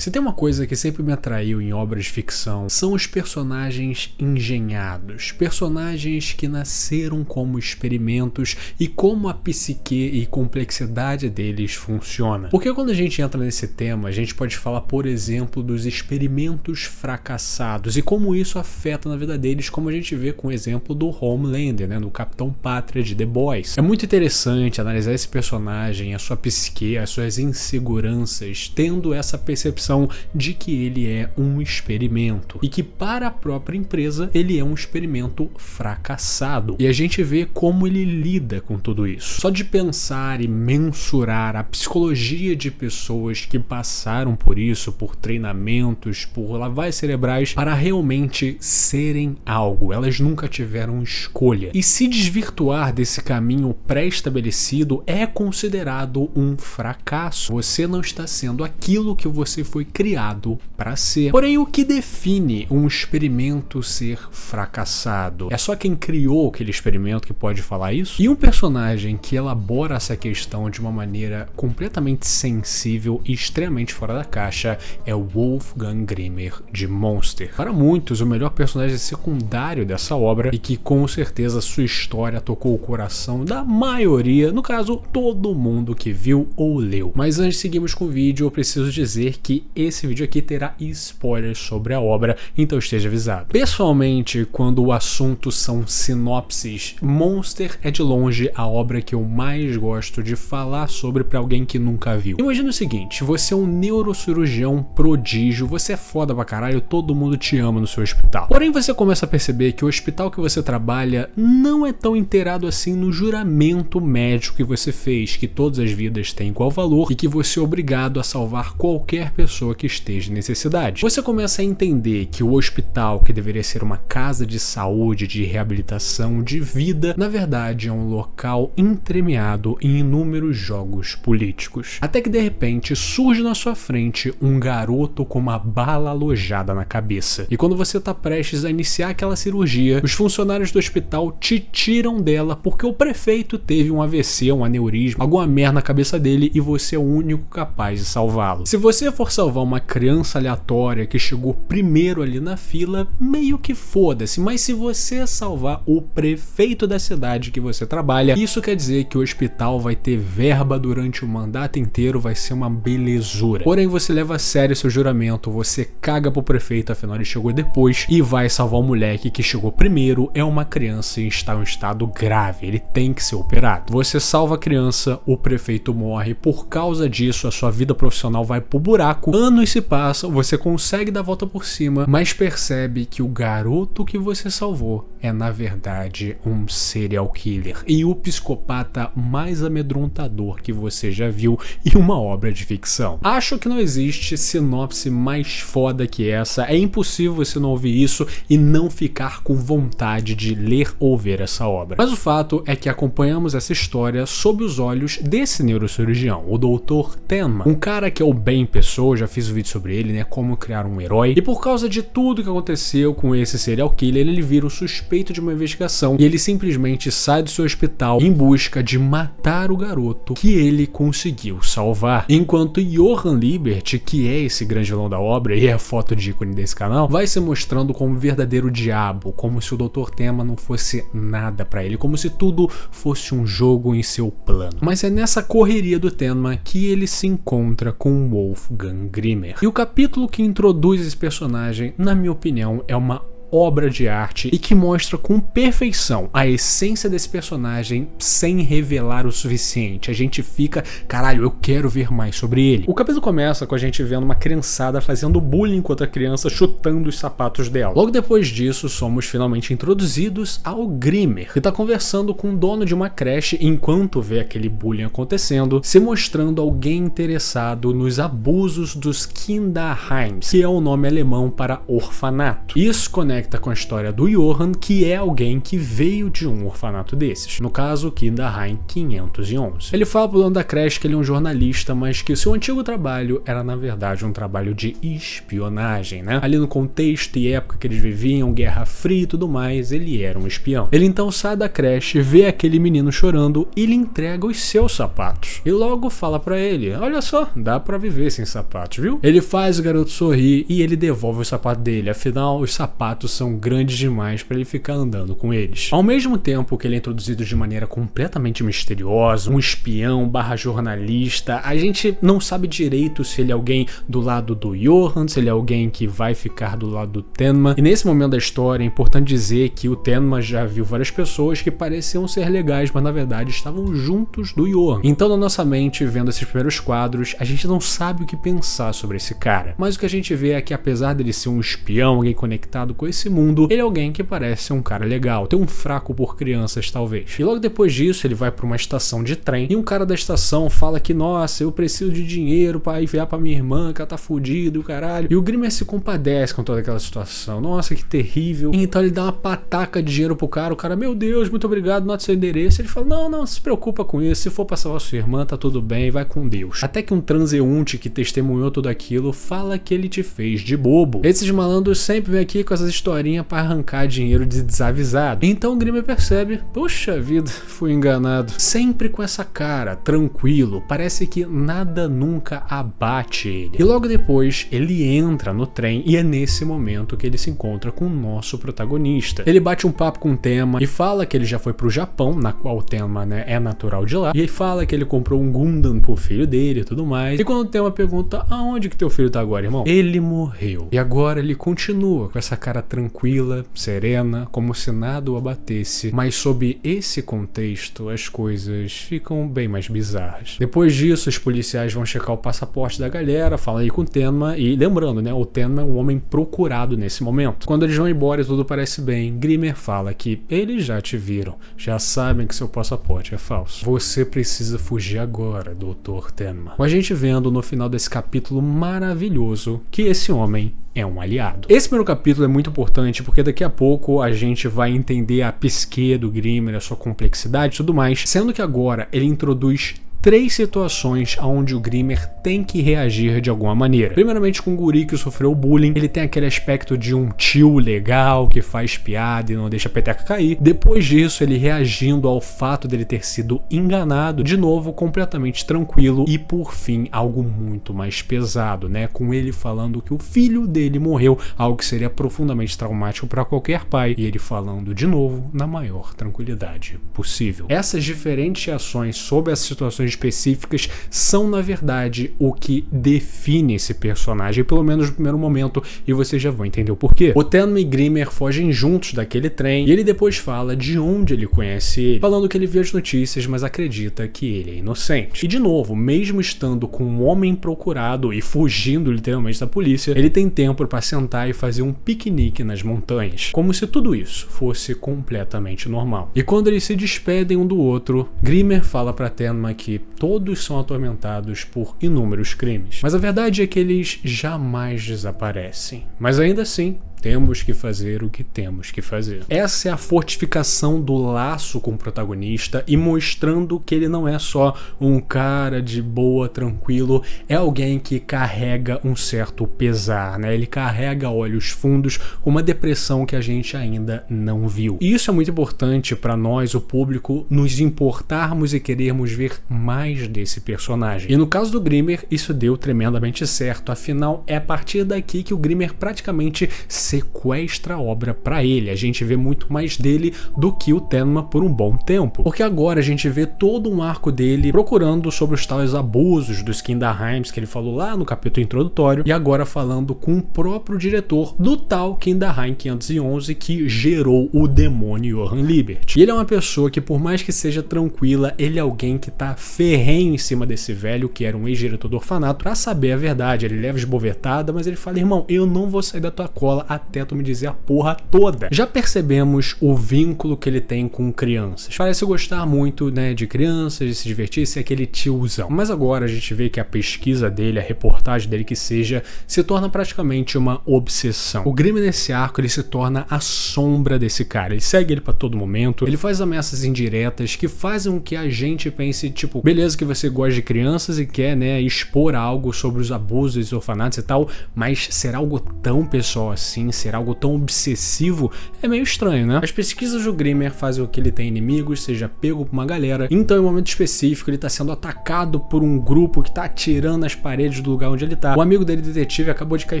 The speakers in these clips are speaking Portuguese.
Se tem uma coisa que sempre me atraiu em obras de ficção, são os personagens engenhados, personagens que nasceram como experimentos e como a psique e complexidade deles funciona. Porque quando a gente entra nesse tema, a gente pode falar, por exemplo, dos experimentos fracassados e como isso afeta na vida deles, como a gente vê com o exemplo do Homelander, né, do Capitão Pátria de The Boys. É muito interessante analisar esse personagem, a sua psique, as suas inseguranças, tendo essa percepção de que ele é um experimento e que para a própria empresa ele é um experimento fracassado. E a gente vê como ele lida com tudo isso. Só de pensar e mensurar a psicologia de pessoas que passaram por isso, por treinamentos, por lavagens cerebrais, para realmente serem algo. Elas nunca tiveram escolha. E se desvirtuar desse caminho pré-estabelecido é considerado um fracasso. Você não está sendo aquilo que você foi criado para ser. Porém, o que define um experimento ser fracassado? É só quem criou aquele experimento que pode falar isso? E um personagem que elabora essa questão de uma maneira completamente sensível e extremamente fora da caixa é o Wolfgang Grimmer de Monster. Para muitos, o melhor personagem secundário dessa obra e que com certeza sua história tocou o coração da maioria, no caso, todo mundo que viu ou leu. Mas antes de seguirmos com o vídeo, eu preciso dizer que esse vídeo aqui terá spoilers sobre a obra, então esteja avisado. Pessoalmente, quando o assunto são sinopses, Monster é de longe a obra que eu mais gosto de falar sobre para alguém que nunca viu. Imagina o seguinte, você é um neurocirurgião prodígio, você é foda pra caralho, todo mundo te ama no seu hospital. Porém, você começa a perceber que o hospital que você trabalha não é tão inteirado assim no juramento médico que você fez, que todas as vidas têm igual valor e que você é obrigado a salvar qualquer pessoa que esteja em necessidade. Você começa a entender que o hospital, que deveria ser uma casa de saúde, de reabilitação, de vida, na verdade é um local entremeado em inúmeros jogos políticos. Até que de repente surge na sua frente um garoto com uma bala alojada na cabeça. E quando você está prestes a iniciar aquela cirurgia, os funcionários do hospital te tiram dela porque o prefeito teve um AVC, um aneurisma, alguma merda na cabeça dele e você é o único capaz de salvá-lo. Se você for salvar uma criança aleatória que chegou primeiro ali na fila, meio que foda-se, mas se você salvar o prefeito da cidade que você trabalha, isso quer dizer que o hospital vai ter verba durante o mandato inteiro, vai ser uma belezura. Porém, você leva a sério seu juramento, você caga pro prefeito, afinal ele chegou depois, e vai salvar o moleque que chegou primeiro, é uma criança e está em um estado grave, ele tem que ser operado. Você salva a criança, o prefeito morre, por causa disso a sua vida profissional vai pro buraco, anos se passam, você consegue dar a volta por cima, mas percebe que o garoto que você salvou é na verdade um serial killer e o psicopata mais amedrontador que você já viu em uma obra de ficção. Acho que não existe sinopse mais foda que essa, é impossível você não ouvir isso e não ficar com vontade de ler ou ver essa obra. Mas o fato é que acompanhamos essa história sob os olhos desse neurocirurgião, o Dr. Tenma, um cara que é o bem pessoa, já fiz um vídeo sobre ele, né, como criar um herói, e por causa de tudo que aconteceu com esse serial killer, ele vira o suspeito de uma investigação e ele simplesmente sai do seu hospital em busca de matar o garoto que ele conseguiu salvar. Enquanto Johann Liebert, que é esse grande vilão da obra e é a foto de ícone desse canal, vai se mostrando como um verdadeiro diabo, como se o Dr. Tenma não fosse nada pra ele, como se tudo fosse um jogo em seu plano. Mas é nessa correria do Tenma que ele se encontra com Wolfgang Grimmer. E o capítulo que introduz esse personagem, na minha opinião, é uma obra de arte e que mostra com perfeição a essência desse personagem sem revelar o suficiente. A gente fica, caralho, eu quero ver mais sobre ele. O capítulo começa com a gente vendo uma criançada fazendo bullying com outra criança, chutando os sapatos dela. Logo depois disso, somos finalmente introduzidos ao Grimmer, que tá conversando com o dono de uma creche enquanto vê aquele bullying acontecendo, se mostrando alguém interessado nos abusos dos Kinderheims, que é o nome alemão para orfanato. Isso conecta conecta com a história do Johann, que é alguém que veio de um orfanato desses, no caso Kinderheim 511. Ele fala pro dono da creche que ele é um jornalista, mas que o seu antigo trabalho era na verdade um trabalho de espionagem, né? Ali no contexto e época que eles viviam, Guerra Fria e tudo mais, ele era um espião. Ele então sai da creche, vê aquele menino chorando e lhe entrega os seus sapatos. E logo fala pra ele: olha só, dá pra viver sem sapatos, viu? Ele faz o garoto sorrir e ele devolve o sapato dele, afinal os sapatos são grandes demais pra ele ficar andando com eles. Ao mesmo tempo que ele é introduzido de maneira completamente misteriosa, um espião barra jornalista, a gente não sabe direito se ele é alguém do lado do Johann, se ele é alguém que vai ficar do lado do Tenma. E nesse momento da história é importante dizer que o Tenma já viu várias pessoas que pareciam ser legais, mas na verdade estavam juntos do Johann. Então na nossa mente, vendo esses primeiros quadros, a gente não sabe o que pensar sobre esse cara. Mas o que a gente vê é que apesar dele ser um espião, alguém conectado com esse mundo, ele é alguém que parece ser um cara legal, tem um fraco por crianças talvez. E logo depois disso ele vai para uma estação de trem e um cara da estação fala que nossa, eu preciso de dinheiro para enviar para minha irmã que ela tá fudida e o caralho. E o Grimmer se compadece com toda aquela situação. Nossa, que terrível. E então ele dá uma pataca de dinheiro pro cara, o cara, meu Deus, muito obrigado, nota seu endereço. Ele fala, não se preocupa com isso, se for pra salvar sua irmã, tá tudo bem, vai com Deus. Até que um transeunte que testemunhou tudo aquilo fala que ele te fez de bobo. Esses malandros sempre vêm aqui com essas historinhas pra arrancar dinheiro de desavisado. Então o Grimmer percebe, puxa vida, fui enganado. Sempre com essa cara, tranquilo, parece que nada nunca abate ele. E logo depois ele entra no trem e é nesse momento que ele se encontra com o nosso protagonista. Ele bate um papo com o Tenma e fala que ele já foi pro Japão, na qual o Tenma, né, é natural de lá. E ele fala que ele comprou um Gundam pro filho dele e tudo mais. E quando o Tenma pergunta, aonde que teu filho tá agora, irmão? Ele morreu. E agora ele continua com essa cara tranquila, serena, como se nada o abatesse. Mas sob esse contexto, as coisas ficam bem mais bizarras. Depois disso, os policiais vão checar o passaporte da galera, falam aí com o Tenma e lembrando, né, o Tenma é um homem procurado nesse momento. Quando eles vão embora e tudo parece bem, Grimmer fala que eles já te viram, já sabem que seu passaporte é falso. Você precisa fugir agora, Dr. Tenma. Com a gente vendo no final desse capítulo maravilhoso que esse homem é um aliado. Esse primeiro capítulo é muito importante porque daqui a pouco a gente vai entender a psique do Grimmer, a sua complexidade e tudo mais, sendo que agora ele introduz 3 situações onde o Grimmer tem que reagir de alguma maneira. Primeiramente com o guri que sofreu bullying, ele tem aquele aspecto de um tio legal que faz piada e não deixa a peteca cair. Depois disso, ele reagindo ao fato dele ter sido enganado, de novo completamente tranquilo. E por fim, algo muito mais pesado, né? Com ele falando que o filho dele morreu, algo que seria profundamente traumático para qualquer pai. E ele falando de novo na maior tranquilidade possível. Essas diferentes reações sobre essas situações específicas são na verdade o que define esse personagem, pelo menos no primeiro momento, e vocês já vão entender o porquê. O Tenma e Grimmer fogem juntos daquele trem e ele depois fala de onde ele conhece ele, falando que ele viu as notícias, mas acredita que ele é inocente. E de novo, mesmo estando com um homem procurado e fugindo literalmente da polícia, ele tem tempo para sentar e fazer um piquenique nas montanhas, como se tudo isso fosse completamente normal. E quando eles se despedem um do outro, Grimmer fala para Tenma que todos são atormentados por inúmeros crimes. Mas a verdade é que eles jamais desaparecem. Mas ainda assim, temos que fazer o que temos que fazer. Essa é a fortificação do laço com o protagonista e mostrando que ele não é só um cara de boa, tranquilo, é alguém que carrega um certo pesar, né? Ele carrega olhos fundos, uma depressão que a gente ainda não viu. E isso é muito importante para nós, o público, nos importarmos e querermos ver mais desse personagem. E no caso do Grimmer, isso deu tremendamente certo, afinal é a partir daqui que o Grimmer praticamente sequestra a obra pra ele. A gente vê muito mais dele do que o Tenma por um bom tempo. Porque agora a gente vê todo um arco dele procurando sobre os tais abusos dos Kinderheims que ele falou lá no capítulo introdutório e agora falando com o próprio diretor do tal Kinderheim 511 que gerou o demônio Johann Liebert. E ele é uma pessoa que por mais que seja tranquila, ele é alguém que tá ferrenho em cima desse velho que era um ex-diretor do orfanato pra saber a verdade. Ele leva esbovetada, mas ele fala, irmão, eu não vou sair da tua cola até tu me dizer a porra toda. Já percebemos o vínculo que ele tem com crianças. Parece gostar muito, né, de crianças, de se divertir, ser aquele tiozão. Mas agora a gente vê que a pesquisa dele, a reportagem dele que seja, se torna praticamente uma obsessão. O Grimmer nesse arco, ele se torna a sombra desse cara. Ele segue ele pra todo momento, ele faz ameaças indiretas que fazem com que a gente pense, tipo, beleza que você gosta de crianças e quer, né, expor algo sobre os abusos e orfanatos e tal, mas ser algo tão pessoal assim, ser algo tão obsessivo, é meio estranho, né? As pesquisas do Grimmer fazem com que ele tenha inimigos, seja pego por uma galera, então em um momento específico ele tá sendo atacado por um grupo que tá atirando nas paredes do lugar onde ele tá. O amigo dele, detetive, acabou de cair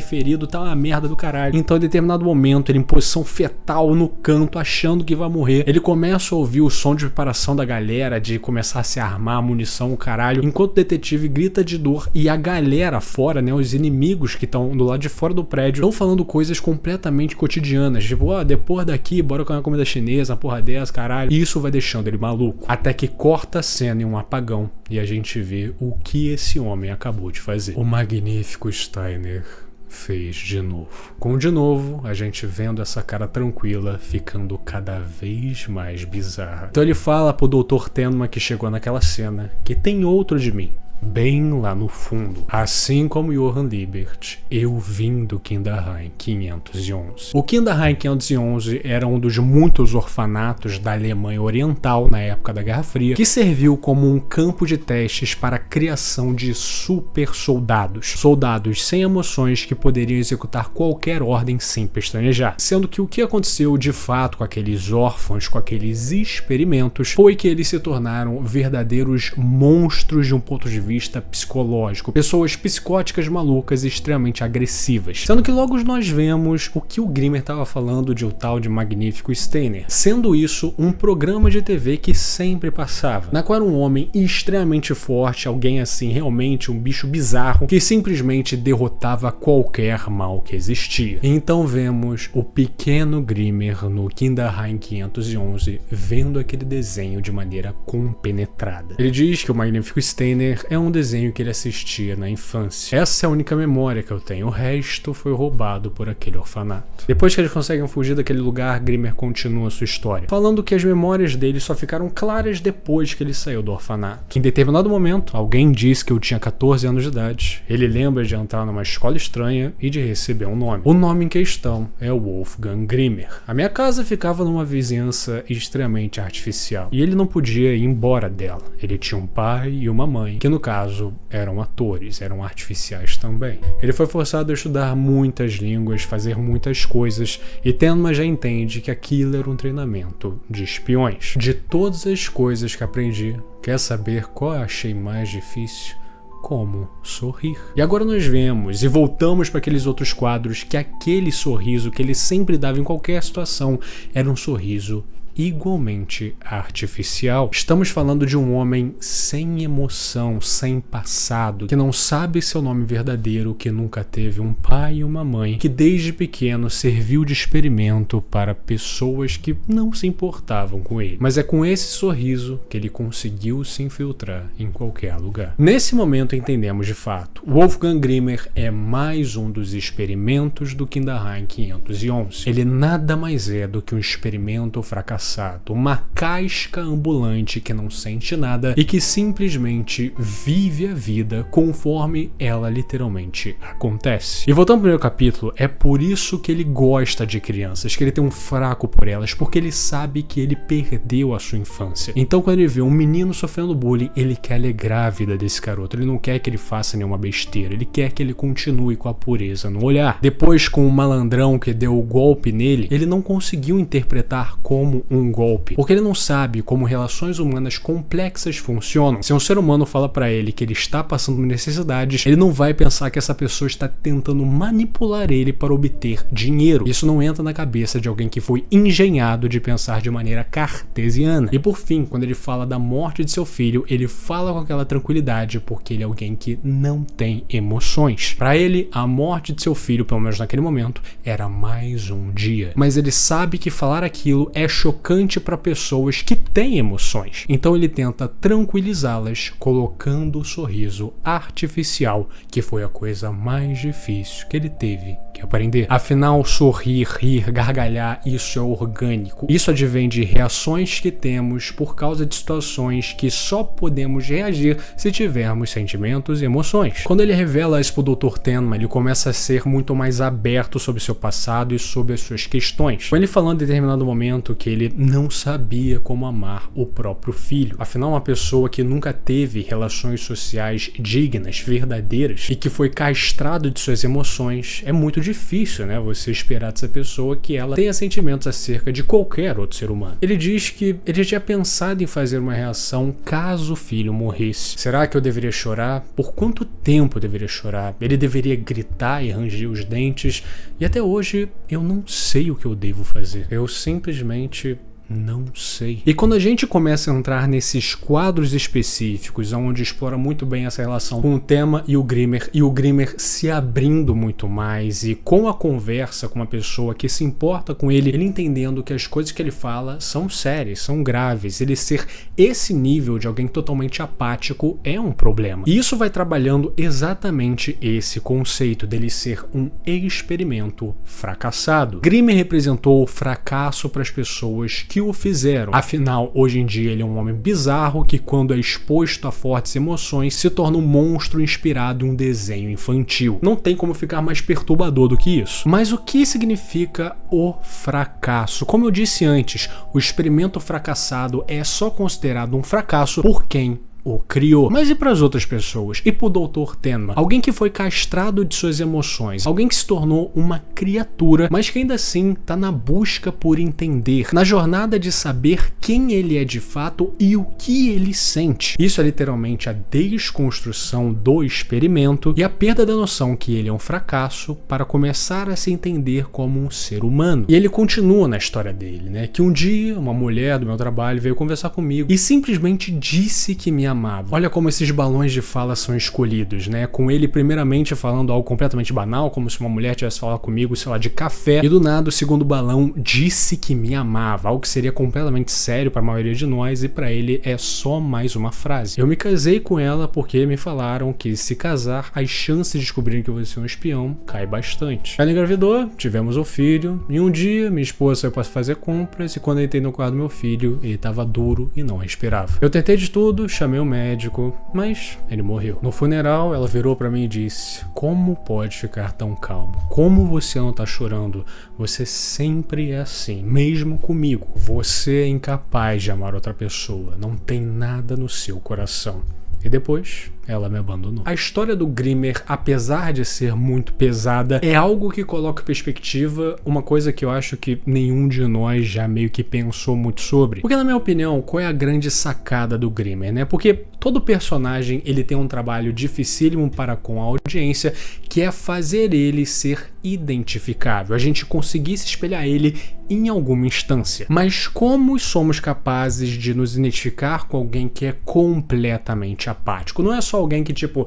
ferido, tá uma merda do caralho. Então em determinado momento, ele em posição fetal no canto, achando que vai morrer, ele começa a ouvir o som de preparação da galera, de começar a se armar, munição, o caralho, enquanto o detetive grita de dor e a galera fora, né, os inimigos que estão do lado de fora do prédio, estão falando coisas completamente cotidianas, tipo, depois daqui, bora comer uma comida chinesa, uma porra dessa, caralho. E isso vai deixando ele maluco. Até que corta a cena em um apagão e a gente vê o que esse homem acabou de fazer. O magnífico Steiner fez de novo. Com de novo, a gente vendo essa cara tranquila ficando cada vez mais bizarra. Então ele fala pro Dr. Tenma que chegou naquela cena que tem outro de mim, bem lá no fundo. Assim como Johann Liebert, eu vim do Kinderheim 511. O Kinderheim 511 era um dos muitos orfanatos da Alemanha Oriental na época da Guerra Fria, que serviu como um campo de testes para a criação de super soldados. Soldados sem emoções que poderiam executar qualquer ordem sem pestanejar. Sendo que o que aconteceu de fato com aqueles órfãos, com aqueles experimentos, foi que eles se tornaram verdadeiros monstros de um ponto de vista psicológico, pessoas psicóticas malucas e extremamente agressivas. Sendo que logo nós vemos o que o Grimmer estava falando de o tal de Magnífico Steiner, sendo isso um programa de TV que sempre passava, na qual era um homem extremamente forte, alguém assim, realmente um bicho bizarro, que simplesmente derrotava qualquer mal que existia. Então vemos o pequeno Grimmer no Kinderheim 511 vendo aquele desenho de maneira compenetrada. Ele diz que o Magnífico Steiner é um desenho que ele assistia na infância. Essa é a única memória que eu tenho, o resto foi roubado por aquele orfanato. Depois que eles conseguem fugir daquele lugar, Grimmer continua sua história, falando que as memórias dele só ficaram claras depois que ele saiu do orfanato. Que em determinado momento, alguém disse que eu tinha 14 anos de idade. Ele lembra de entrar numa escola estranha e de receber um nome. O nome em questão é Wolfgang Grimmer. A minha casa ficava numa vizinhança extremamente artificial e ele não podia ir embora dela. Ele tinha um pai e uma mãe, que no caso eram atores, eram artificiais também. Ele foi forçado a estudar muitas línguas, fazer muitas coisas, e Tenma já entende que aquilo era um treinamento de espiões. De todas as coisas que aprendi, quer saber qual eu achei mais difícil? Como sorrir. E agora nós vemos e voltamos para aqueles outros quadros que aquele sorriso que ele sempre dava em qualquer situação era um sorriso igualmente artificial. Estamos falando de um homem sem emoção, sem passado, que não sabe seu nome verdadeiro, que nunca teve um pai e uma mãe, que desde pequeno serviu de experimento para pessoas que não se importavam com ele. Mas é com esse sorriso que ele conseguiu se infiltrar em qualquer lugar. Nesse momento entendemos de fato, Wolfgang Grimmer é mais um dos experimentos do Kinderheim 511. Ele nada mais é do que um experimento fracassado, uma casca ambulante que não sente nada e que simplesmente vive a vida conforme ela literalmente acontece. E voltando ao primeiro capítulo, é por isso que ele gosta de crianças, que ele tem um fraco por elas, porque ele sabe que ele perdeu a sua infância. Então quando ele vê um menino sofrendo bullying, ele quer alegrar a vida desse garoto, ele não quer que ele faça nenhuma besteira, ele quer que ele continue com a pureza no olhar. Depois, com o malandrão que deu o golpe nele, ele não conseguiu interpretar como um golpe, porque ele não sabe como relações humanas complexas funcionam. Se um ser humano fala pra ele que ele está passando necessidades, ele não vai pensar que essa pessoa está tentando manipular ele para obter dinheiro. Isso não entra na cabeça de alguém que foi engenhado de pensar de maneira cartesiana. E por fim, quando ele fala da morte de seu filho, ele fala com aquela tranquilidade porque ele é alguém que não tem emoções. Para ele, a morte de seu filho, pelo menos naquele momento, era mais um dia. Mas ele sabe que falar aquilo é chocante para pessoas que têm emoções. Então ele tenta tranquilizá-las colocando o sorriso artificial, que foi a coisa mais difícil que ele teve que que aprender. Afinal, sorrir, rir, gargalhar, isso é orgânico. Isso advém de reações que temos por causa de situações que só podemos reagir se tivermos sentimentos e emoções. Quando ele revela isso pro Dr. Tenma, ele começa a ser muito mais aberto sobre seu passado e sobre as suas questões. Com ele falando em determinado momento que ele não sabia como amar o próprio filho. Afinal, uma pessoa que nunca teve relações sociais dignas, verdadeiras, e que foi castrado de suas emoções, é muito difícil, né, você esperar dessa pessoa que ela tenha sentimentos acerca de qualquer outro ser humano. Ele diz que ele já tinha pensado em fazer uma reação caso o filho morresse. Será que eu deveria chorar? Por quanto tempo eu deveria chorar? Ele deveria gritar e ranger os dentes? E até hoje eu não sei o que eu devo fazer. Eu simplesmente não sei. E quando a gente começa a entrar nesses quadros específicos, onde explora muito bem essa relação com o Tenma e o Grimmer se abrindo muito mais, e com a conversa com uma pessoa que se importa com ele, ele entendendo que as coisas que ele fala são sérias, são graves, ele ser esse nível de alguém totalmente apático é um problema. E isso vai trabalhando exatamente esse conceito dele ser um experimento fracassado. Grimmer representou o fracasso para as pessoas que o fizeram. Afinal, hoje em dia ele é um homem bizarro que, quando é exposto a fortes emoções, se torna um monstro inspirado em um desenho infantil. Não tem como ficar mais perturbador do que isso. Mas o que significa o fracasso? Como eu disse antes, o experimento fracassado é só considerado um fracasso por quem o criou. Mas e para as outras pessoas? E pro Dr. Tenma? Alguém que foi castrado de suas emoções, alguém que se tornou uma criatura, mas que ainda assim tá na busca por entender, na jornada de saber quem ele é de fato e o que ele sente. Isso é literalmente a desconstrução do experimento e a perda da noção que ele é um fracasso para começar a se entender como um ser humano. E ele continua na história dele, né? Que um dia uma mulher do meu trabalho veio conversar comigo e simplesmente disse que me amava. Olha como esses balões de fala são escolhidos, né? Com ele primeiramente falando algo completamente banal, como se uma mulher tivesse falado comigo, sei lá, de café, e do nada o segundo balão disse que me amava, algo que seria completamente sério para a maioria de nós, e para ele é só mais uma frase. Eu me casei com ela porque me falaram que, se casar, as chances de descobrirem que você é um espião cai bastante. Ela engravidou, tivemos um filho, e um dia minha esposa saiu para fazer compras, e quando eu entrei no quarto do meu filho, ele estava duro e não respirava. Eu tentei de tudo, chamei o médico, mas ele morreu. No funeral, ela virou pra mim e disse: como pode ficar tão calmo? Como você não tá chorando? Você sempre é assim, mesmo comigo. Você é incapaz de amar outra pessoa. Não tem nada no seu coração. E depois, ela me abandonou. A história do Grimmer, apesar de ser muito pesada, é algo que coloca em perspectiva uma coisa que eu acho que nenhum de nós já meio que pensou muito sobre. Porque, na minha opinião, qual é a grande sacada do Grimmer, né? Porque todo personagem, ele tem um trabalho dificílimo para com a audiência, que é fazer ele ser identificável, a gente conseguir se espelhar ele em alguma instância. Mas como somos capazes de nos identificar com alguém que é completamente apático? Não é só alguém que tipo,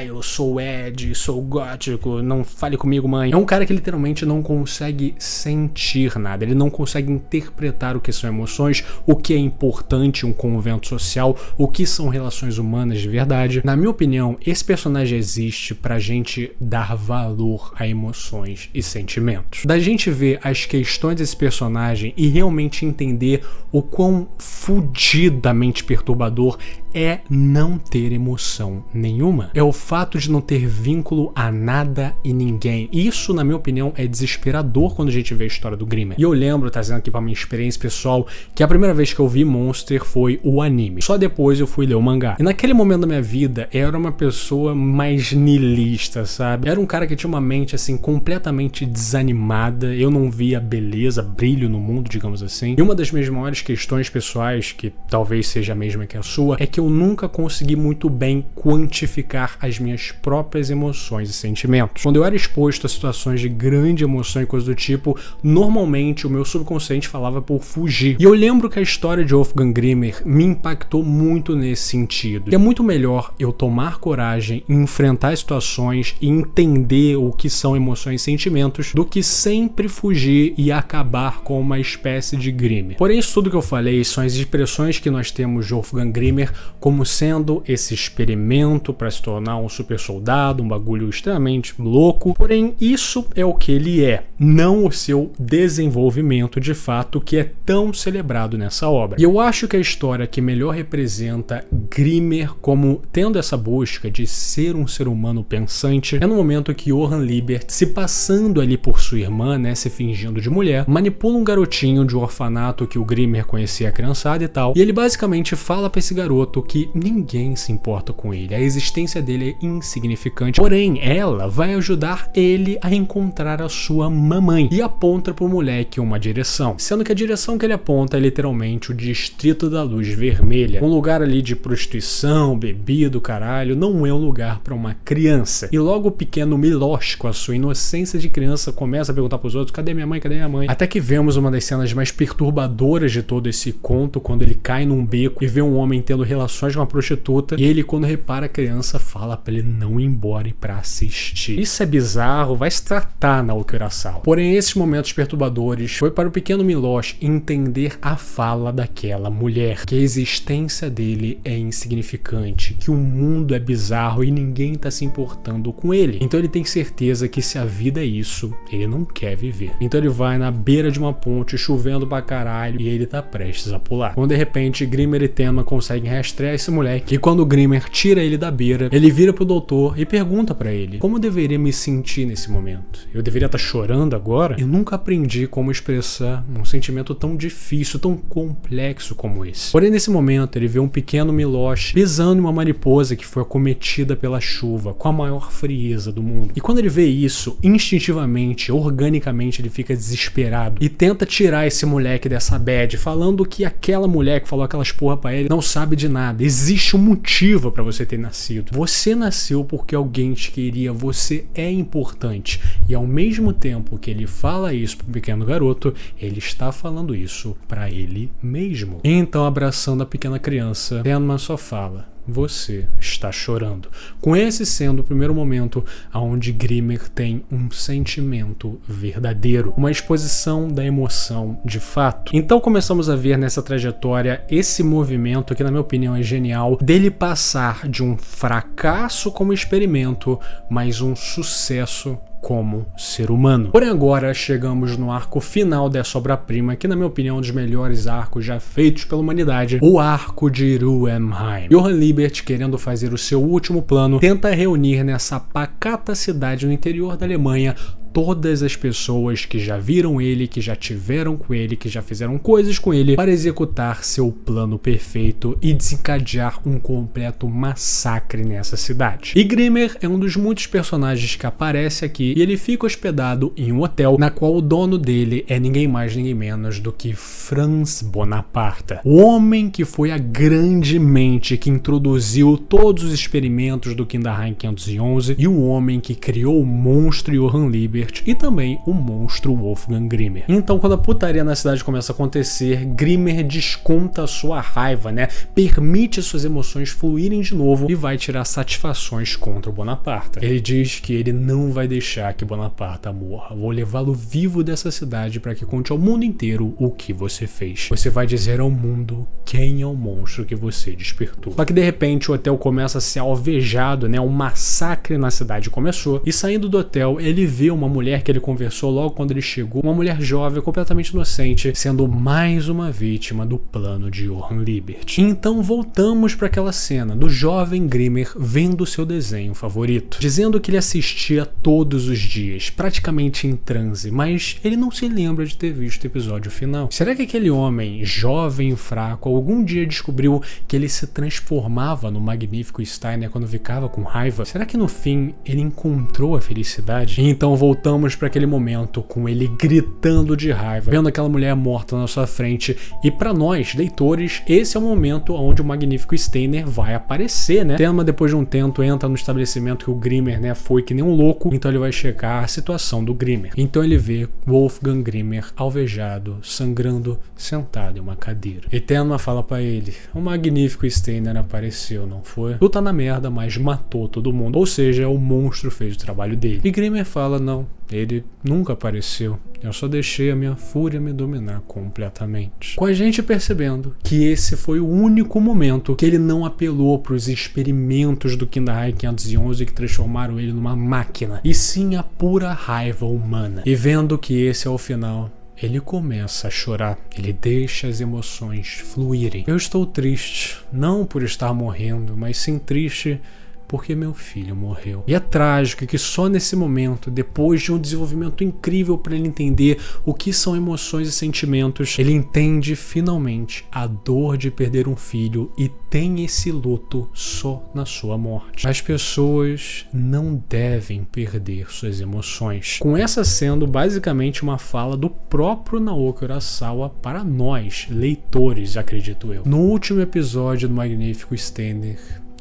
eu sou Ed, sou gótico, não fale comigo, mãe. É um cara que literalmente não consegue sentir nada, ele não consegue interpretar o que são emoções, o que é importante em um convento social, o que são relações humanas de verdade. Na minha opinião, esse personagem existe pra gente dar valor a emoções e sentimentos. Da gente ver as questões desse personagem e realmente entender o quão fudidamente perturbador é não ter emoção nenhuma. É o fato de não ter vínculo a nada e ninguém. Isso, na minha opinião, é desesperador quando a gente vê a história do Grimmer. E eu lembro, trazendo aqui pra minha experiência pessoal, que a primeira vez que eu vi Monster foi o anime. Só depois eu fui ler o mangá. E naquele momento da minha vida, eu era uma pessoa mais niilista, sabe? Era um cara que tinha uma mente, assim, completamente desanimada. Eu não via beleza, brilho no mundo, digamos assim. E uma das minhas maiores questões pessoais, que talvez seja a mesma que a sua, é que eu nunca consegui muito bem quantificar as minhas próprias emoções e sentimentos. Quando eu era exposto a situações de grande emoção e coisa do tipo, normalmente o meu subconsciente falava por fugir. E eu lembro que a história de Wolfgang Grimmer me impactou muito nesse sentido. E é muito melhor eu tomar coragem, enfrentar situações e entender o que são emoções e sentimentos, do que sempre fugir e acabar com uma espécie de Grimmer. Porém, isso tudo que eu falei são as expressões que nós temos de Wolfgang Grimmer como sendo esse experimento para se tornar um super soldado, um bagulho extremamente louco. Porém, isso é o que ele é, não o seu desenvolvimento de fato, que é tão celebrado nessa obra. E eu acho que a história que melhor representa Grimmer como tendo essa busca de ser um ser humano pensante é no momento que Johann Liebert, se passando ali por sua irmã, né, se fingindo de mulher, manipula um garotinho de um orfanato que o Grimmer conhecia a criançada e tal, e ele basicamente fala pra esse garoto que ninguém se importa com ele, a existência dele é insignificante, porém ela vai ajudar ele a encontrar a sua mamãe, e aponta pro moleque uma direção, sendo que a direção que ele aponta é literalmente o Distrito da Luz Vermelha, um lugar ali de prostituição, bebida, caralho, não é um lugar para uma criança. E logo o pequeno Miloš, com a sua inocência de criança, começa a perguntar pros outros: cadê minha mãe, cadê minha mãe? Até que vemos uma das cenas mais perturbadoras de todo esse conto, quando ele cai num beco e vê um homem tendo relações com uma prostituta, e ele, quando repara a criança, fala pra ele não ir embora e pra assistir. Isso é bizarro, vai se tratar na Urasawa. Porém, esses momentos perturbadores foi para o pequeno Miloš entender a fala daquela mulher, que a existência dele é insignificante, que o mundo é bizarro e ninguém tá se importando com ele. Então ele tem certeza que se a vida é isso, ele não quer viver. Então ele vai na beira de uma ponte, chovendo pra caralho, e ele tá prestes a pular. Quando de repente Grimmer e Tenma conseguem rastrear esse moleque, e quando o Grimmer tira ele da beira, ele vira pro doutor e pergunta pra ele: como eu deveria me sentir nesse momento? Eu deveria estar chorando agora? Eu nunca aprendi como expressar um sentimento tão difícil, tão complexo como esse. Porém, nesse momento, ele vê um pequeno Miloš pisando em uma mariposa que foi acometida pela chuva, com a maior frieza do mundo. E quando ele vê isso, instintivamente, organicamente, ele fica desesperado e tenta tirar esse moleque dessa bad, falando que aquela mulher que falou aquelas porra pra ele não sabe de nada. Existe um motivo pra você ter nascido. Você nasceu porque alguém te queria, você é importante. E ao mesmo tempo que ele fala isso pro pequeno garoto, ele está falando isso pra ele mesmo. Então, abraçando a pequena criança, Tenma só fala: você está chorando. Com esse sendo o primeiro momento onde Grimmer tem um sentimento verdadeiro, uma exposição da emoção de fato. Então começamos a ver nessa trajetória esse movimento que, na minha opinião, é genial, dele passar de um fracasso como experimento, mas um sucesso como ser humano. Porém, agora chegamos no arco final dessa obra-prima, que na minha opinião é um dos melhores arcos já feitos pela humanidade, o arco de Ruhenheim. Johann Liebert, querendo fazer o seu último plano, tenta reunir nessa pacata cidade no interior da Alemanha todas as pessoas que já viram ele, que já tiveram com ele, que já fizeram coisas com ele, para executar seu plano perfeito e desencadear um completo massacre nessa cidade. E Grimmer é um dos muitos personagens que aparece aqui, e ele fica hospedado em um hotel, na qual o dono dele é ninguém mais, ninguém menos do que Franz Bonaparte, o homem que foi a grande mente que introduziu todos os experimentos do Kinderheim 511 e o homem que criou o monstro Johann Liebert e também o monstro Wolfgang Grimmer. Então, quando a putaria na cidade começa a acontecer, Grimmer desconta a sua raiva, né? Permite suas emoções fluírem de novo e vai tirar satisfações contra o Bonaparte. Ele diz que ele não vai deixar que Bonaparte morra. Vou levá-lo vivo dessa cidade para que conte ao mundo inteiro o que você fez. Você vai dizer ao mundo quem é o monstro que você despertou. Só que de repente o hotel começa a ser alvejado, né? Um massacre na cidade começou, e saindo do hotel ele vê uma mulher que ele conversou logo quando ele chegou, uma mulher jovem, completamente inocente, sendo mais uma vítima do plano de Johann Liebert. Então voltamos para aquela cena do jovem Grimmer vendo seu desenho favorito, dizendo que ele assistia todos os dias, praticamente em transe, mas ele não se lembra de ter visto o episódio final. Será que aquele homem jovem e fraco algum dia descobriu que ele se transformava no magnífico Steiner quando ficava com raiva? Será que no fim ele encontrou a felicidade? E então voltamos para aquele momento com ele gritando de raiva, vendo aquela mulher morta na sua frente, e para nós, leitores, esse é o momento onde o magnífico Steiner vai aparecer, né? Tenma, depois de um tempo, entra no estabelecimento que o Grimmer, né, foi que nem um louco, então ele vai checar a situação do Grimmer. Então ele vê Wolfgang Grimmer alvejado, sangrando, sentado em uma cadeira. E Tenma fala para ele: o magnífico Steiner apareceu, não foi? Tu tá na merda, mas matou todo mundo, ou seja, o monstro fez o trabalho dele. E Grimmer fala: não, ele nunca apareceu. Eu só deixei a minha fúria me dominar completamente. Com a gente percebendo que esse foi o único momento que ele não apelou para os experimentos do Kingdahai 511 que transformaram ele numa máquina, e sim a pura raiva humana. E vendo que esse é o final, ele começa a chorar, ele deixa as emoções fluírem. Eu estou triste, não por estar morrendo, mas sim triste porque meu filho morreu. E é trágico que só nesse momento, depois de um desenvolvimento incrível para ele entender o que são emoções e sentimentos, ele entende finalmente a dor de perder um filho e tem esse luto só na sua morte. As pessoas não devem perder suas emoções. Com essa sendo basicamente uma fala do próprio Naoki Urasawa para nós, leitores, acredito eu. No último episódio do Magnífico Steiner,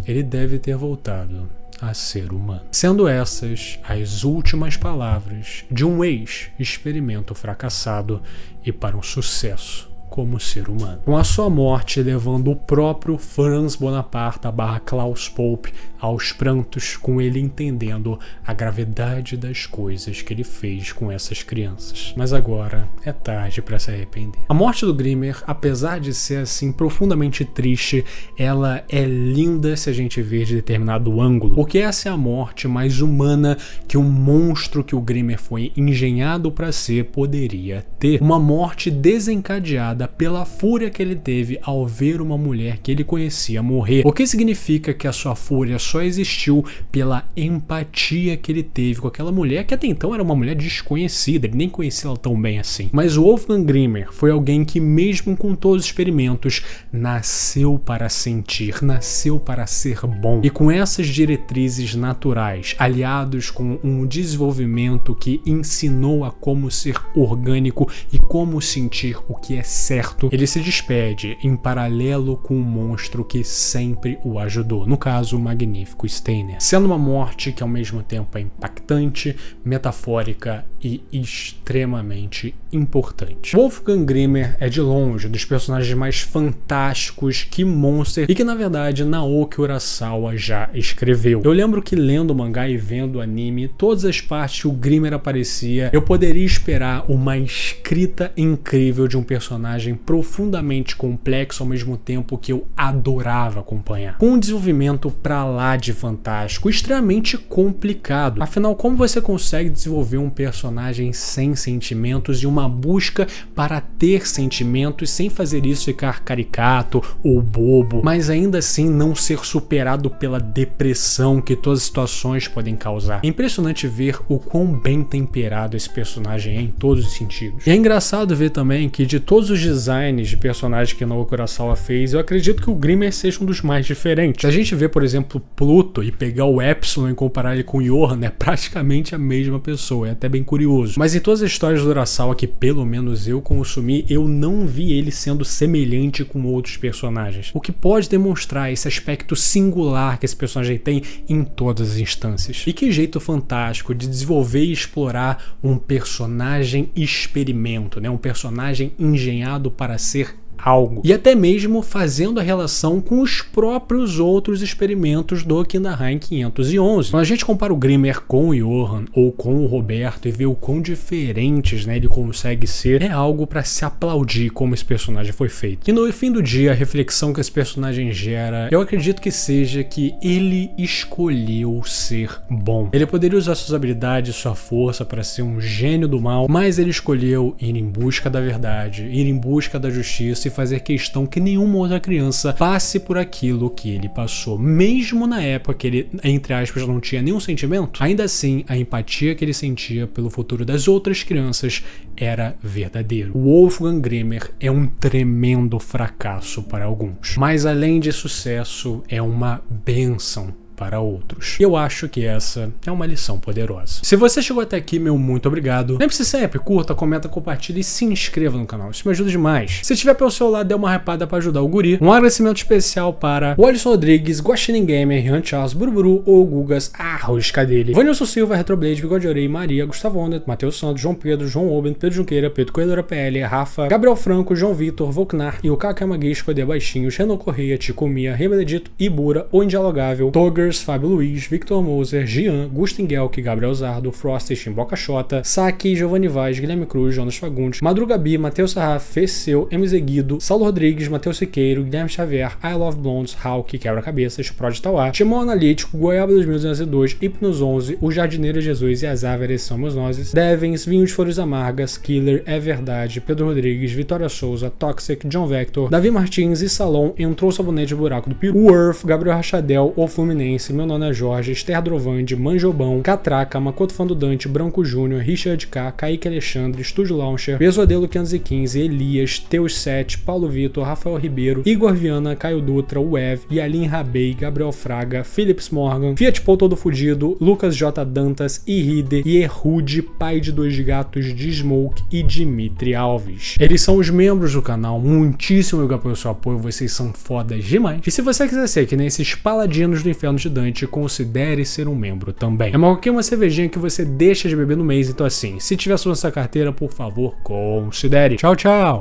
ele deve ter voltado a ser humano. Sendo essas as últimas palavras de um ex-experimento fracassado e para um sucesso como ser humano. Com a sua morte levando o próprio Franz Bonaparte / Klaus Pope aos prantos, com ele entendendo a gravidade das coisas que ele fez com essas crianças. Mas agora é tarde para se arrepender. A morte do Grimmer, apesar de ser assim profundamente triste, ela é linda se a gente ver de determinado ângulo, porque essa é a morte mais humana que o monstro que o Grimmer foi engenhado para ser poderia ter. Uma morte desencadeada pela fúria que ele teve ao ver uma mulher que ele conhecia morrer. O que significa que a sua fúria só existiu pela empatia que ele teve com aquela mulher, que até então era uma mulher desconhecida, ele nem conhecia ela tão bem assim. Mas o Wolfgang Grimmer foi alguém que, mesmo com todos os experimentos, nasceu para sentir, nasceu para ser bom. E com essas diretrizes naturais, aliados com um desenvolvimento que ensinou a como ser orgânico e como sentir o que é certo, ele se despede em paralelo com um monstro que sempre o ajudou, no caso o Magnífico Steiner, sendo uma morte que ao mesmo tempo é impactante, metafórica e extremamente importante. Wolfgang Grimmer é de longe dos personagens mais fantásticos que Monster e que na verdade Naoki Urasawa já escreveu. Eu lembro que lendo o mangá e vendo o anime, todas as partes que o Grimmer aparecia, eu poderia esperar uma escrita incrível de um personagem profundamente complexo ao mesmo tempo que eu adorava acompanhar. Com um desenvolvimento pra lá de fantástico, extremamente complicado. Afinal, como você consegue desenvolver um personagem sem sentimentos e uma busca para ter sentimentos sem fazer isso ficar caricato ou bobo, mas ainda assim não ser superado pela depressão que todas as situações podem causar? É impressionante ver o quão bem temperado esse personagem é em todos os sentidos. E é engraçado ver também que de todos os designs de personagens que Naoki Urasawa fez, eu acredito que o Grimmer seja um dos mais diferentes. Se a gente vê, por exemplo, Pluto e pegar o Epsilon e comparar ele com o Johan, é praticamente a mesma pessoa, é até bem curioso. Mas em todas as histórias do Urasawa que pelo menos eu consumi, eu não vi ele sendo semelhante com outros personagens, o que pode demonstrar esse aspecto singular que esse personagem tem em todas as instâncias. E que jeito fantástico de desenvolver e explorar um personagem experimento, né? Um personagem engenhado para ser algo. E até mesmo fazendo a relação com os próprios outros experimentos do Kingdahai 511. Quando a gente compara o Grimmer com o Johan ou com o Roberto e vê o quão diferentes, né, ele consegue ser, é algo para se aplaudir como esse personagem foi feito. E no fim do dia, a reflexão que esse personagem gera, eu acredito que seja que ele escolheu ser bom. Ele poderia usar suas habilidades, sua força para ser um gênio do mal, mas ele escolheu ir em busca da verdade, ir em busca da justiça e fazer questão que nenhuma outra criança passe por aquilo que ele passou. Mesmo na época que ele, entre aspas, não tinha nenhum sentimento, ainda assim a empatia que ele sentia pelo futuro das outras crianças era verdadeiro. O Wolfgang Grimmer é um tremendo fracasso para alguns, mas além de sucesso, é uma bênção para outros. Eu acho que essa é uma lição poderosa. Se você chegou até aqui, meu muito obrigado. Lembre-se sempre, curta, comenta, compartilha e se inscreva no canal. Isso me ajuda demais. Se tiver pelo seu lado, dê uma hypada para ajudar o guri. Um agradecimento especial para o Alisson Rodrigues, Guaxinim Gamer, Rian Charles, Buruburu, O Gugas, Arrosca dele, Vanilson Silva, Retroblade, Bigode Orei, Maria, Gustavo Onda, Matheus Santos, João Pedro, João Oben, Pedro Junqueira, Pedro Corredora PL, Rafa, Gabriel Franco, João Vitor, Volknar e o Kakamaguis, Codê Baixinhos, Renan Correia, Tico Mia, Rei Benedito, Ibura, O Indialogável, Togger, Peters, Fábio Luiz, Victor Moser, Gian, Gustin Gelk, Gabriel Zardo, Frost, Chimboca Xota, Saki, Giovanni Vaz, Guilherme Cruz, Jonas Fagundes, Madrugabi, Matheus Sarraf, Feceu, MZ Guido, Saulo Rodrigues, Matheus Siqueiro, Guilherme Xavier, I Love Blondes, Hulk, Quebra-Cabeças, Prod Tauá, Timão Analítico, Goiaba 2202, Hipnos 11, O Jardineiro Jesus e as Áveres são meus nozes, Devens, Vinho de Flores Amargas, Killer, É Verdade, Pedro Rodrigues, Vitória Souza, Toxic, John Vector, Davi Martins e Salom, Entrou o Sabonete Buraco do Peru, Worth, Gabriel Rachadel, O Fluminense, Meu Nome é Jorge, Esther Drovande, Manjobão, Catraca, Makoto Fã do Dante, Branco Júnior, Richard K, Kaique Alexandre, Estúdio Launcher, Pesadelo 515, Elias, Teus 7, Paulo Vitor, Rafael Ribeiro, Igor Viana, Caio Dutra, Wev, Yalim Rabei, Gabriel Fraga, Philips Morgan, Fiat Paul Todo Fudido, Lucas J. Dantas, Iride, Yehude, pai de dois gatos, de Smoke e Dimitri Alves. Eles são os membros do canal, muitíssimo obrigado pelo seu apoio, vocês são fodas demais. E se você quiser ser que nem esses paladinos do inferno de Dante, considere ser um membro também. É uma cervejinha que você deixa de beber no mês, então assim, se tiver sua carteira, por favor, considere. Tchau, tchau!